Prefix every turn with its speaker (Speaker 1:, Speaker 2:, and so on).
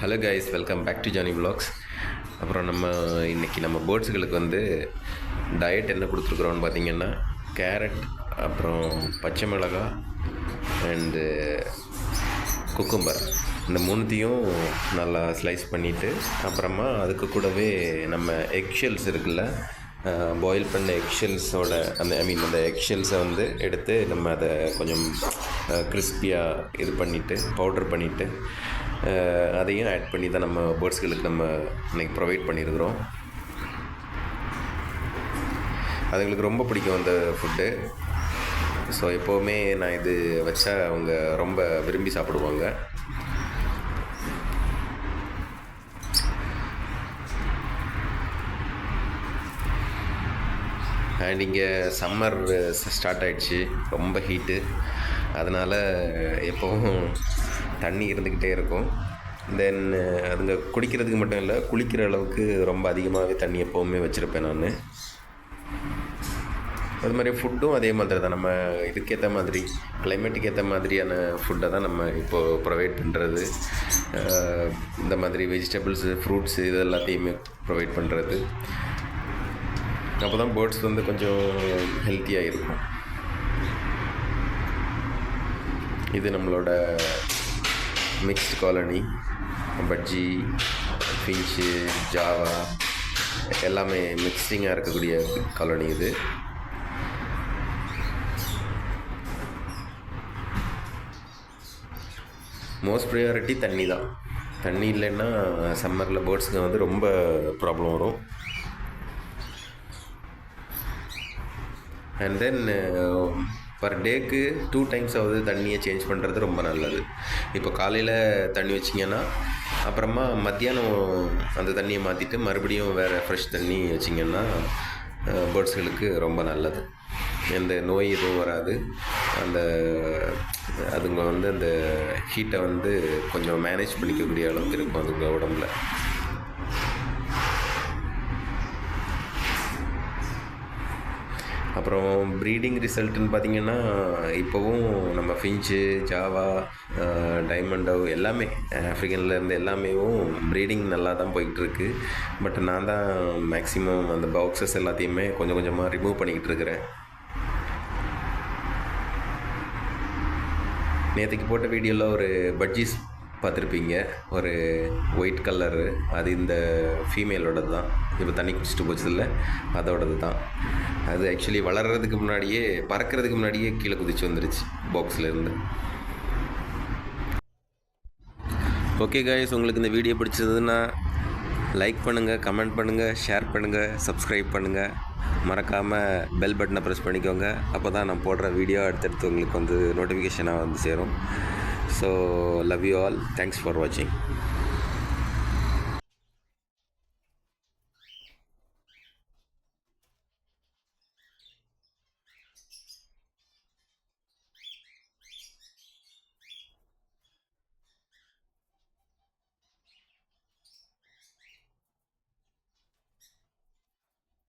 Speaker 1: Hello guys, welcome back to Johnny vlogs. அப்புறம் இன்றைக்கி நம்ம பேர்ட்ஸுகளுக்கு டயட் என்ன கொடுத்துருக்குறோன்னு பார்த்திங்கன்னா, கேரட், அப்புறம் பச்சை மிளகாய் அண்டு குக்கும்பர், இந்த மூணுத்தையும் நல்லா ஸ்லைஸ் பண்ணிவிட்டு, அப்புறமா அதுக்கு கூடவே நம்ம எக்ஷெல்ஸ் இருக்குல்ல, பாயில் பண்ண எக்ஷெல்ஸோட அந்த எக்ஷெல்ஸை எடுத்து நம்ம அதை கொஞ்சம் கிறிஸ்பியாக இது பண்ணிவிட்டு பவுடர் பண்ணிவிட்டு அதையும் ஆட் பண்ணி தான் நம்ம பேர்ட்ஸ்களுக்கு நம்ம இன்றைக்கி ப்ரொவைட் பண்ணியிருக்கிறோம். அதுங்களுக்கு ரொம்ப பிடிக்கும் அந்த ஃபுட்டு. ஸோ எப்போவுமே நான் இது வச்சா அவங்க ரொம்ப விரும்பி சாப்பிடுவாங்க. அண்ட் இங்கே சம்மர் ஸ்டார்ட் ஆகிடுச்சு, ரொம்ப ஹீட்டு. அதனால் எப்போவும் தண்ணி இருந்துக்கிட்டே இருக்கும். தென் அதுங்க குடிக்கிறதுக்கு மட்டும் இல்லை, குளிக்கிற அளவுக்கு ரொம்ப அதிகமாகவே தண்ணி எப்போவுமே வச்சுருப்பேன் நான். அது மாதிரி ஃபுட்டும் அதே மாதிரி தான், நம்ம இதுக்கேற்ற மாதிரி கிளைமேட்டுக்கு ஏற்ற மாதிரியான ஃபுட்டை தான் நம்ம இப்போது ப்ரொவைட் பண்ணுறது. இந்த மாதிரி வெஜிடபிள்ஸு, ஃப்ரூட்ஸு இது எல்லாத்தையுமே ப்ரொவைட் பண்ணுறது. அப்போ தான் பேர்ட்ஸ் கொஞ்சம் ஹெல்த்தியாக இருக்கும். இது நம்மளோட mixed colony. Budgie, Finch, Java எல்லாமே மிக்சிங்காக இருக்கக்கூடிய காலனி இது. மோஸ்ட் ப்ரையாரிட்டி தண்ணி தான். தண்ணி இல்லைன்னா சம்மரில் பேர்ட்ஸுக்கு ரொம்ப ப்ராப்ளம் வரும். அண்ட் தென் பர் டேக்கு 2 times தண்ணியை சேஞ்ச் பண்ணுறது ரொம்ப நல்லது. இப்போ காலையில் தண்ணி வச்சிங்கன்னா, அப்புறமா மத்தியானம் அந்த தண்ணியை மாற்றிட்டு மறுபடியும் வேறு ஃப்ரெஷ் தண்ணி வச்சிங்கன்னா பேர்ட்ஸ்களுக்கு ரொம்ப நல்லது. எந்த நோய் எதுவும் வராது. அதுங்க அந்த ஹீட்டை கொஞ்சம் மேனேஜ் பண்ணிக்கக்கூடிய அளவுக்கு இருக்கும் அதுங்க உடம்புல. அப்புறம் ப்ரீடிங் ரிசல்ட்டுன்னு பார்த்திங்கன்னா, இப்போவும் நம்ம ஃபின்ச்சு, ஜாவா, டைமண்டோ எல்லாமே ஆஃப்ரிக்கன்லேருந்து எல்லாமேவும் ப்ரீடிங் நல்லா தான் போய்கிட்டுருக்கு. பட் நான் தான் மேக்ஸிமம் அந்த பாக்ஸஸ் எல்லாத்தையுமே கொஞ்சம் கொஞ்சமாக ரிமூவ் பண்ணிக்கிட்டு இருக்கிறேன். நேற்றுக்கு போட்ட வீடியோவில் ஒரு பட்ஜிஸ் பார்த்துருப்பீங்க, ஒரு ஒயிட் கலரு. அது இந்த ஃபீமேலோடது தான். இப்போ தண்ணி குடிச்சிட்டு போச்சதில்ல, அதோடது தான். அது ஆக்சுவலி வளர்கிறதுக்கு முன்னாடியே, பறக்கிறதுக்கு முன்னாடியே கீழே குதிச்சு வந்துருச்சு பாக்ஸ்லேருந்து. ஓகே கைஸ், உங்களுக்கு இந்த வீடியோ பிடிச்சதுன்னா லைக் பண்ணுங்கள், கமெண்ட் பண்ணுங்கள், ஷேர் பண்ணுங்கள், சப்ஸ்கிரைப் பண்ணுங்கள். மறக்காமல் பெல் பட்டனை ப்ரெஸ் பண்ணிக்கோங்க. அப்போ தான் நான் போடுற வீடியோ அடுத்தடுத்து உங்களுக்கு நோட்டிஃபிகேஷனாக சேரும். So love you all. Thanks for watching.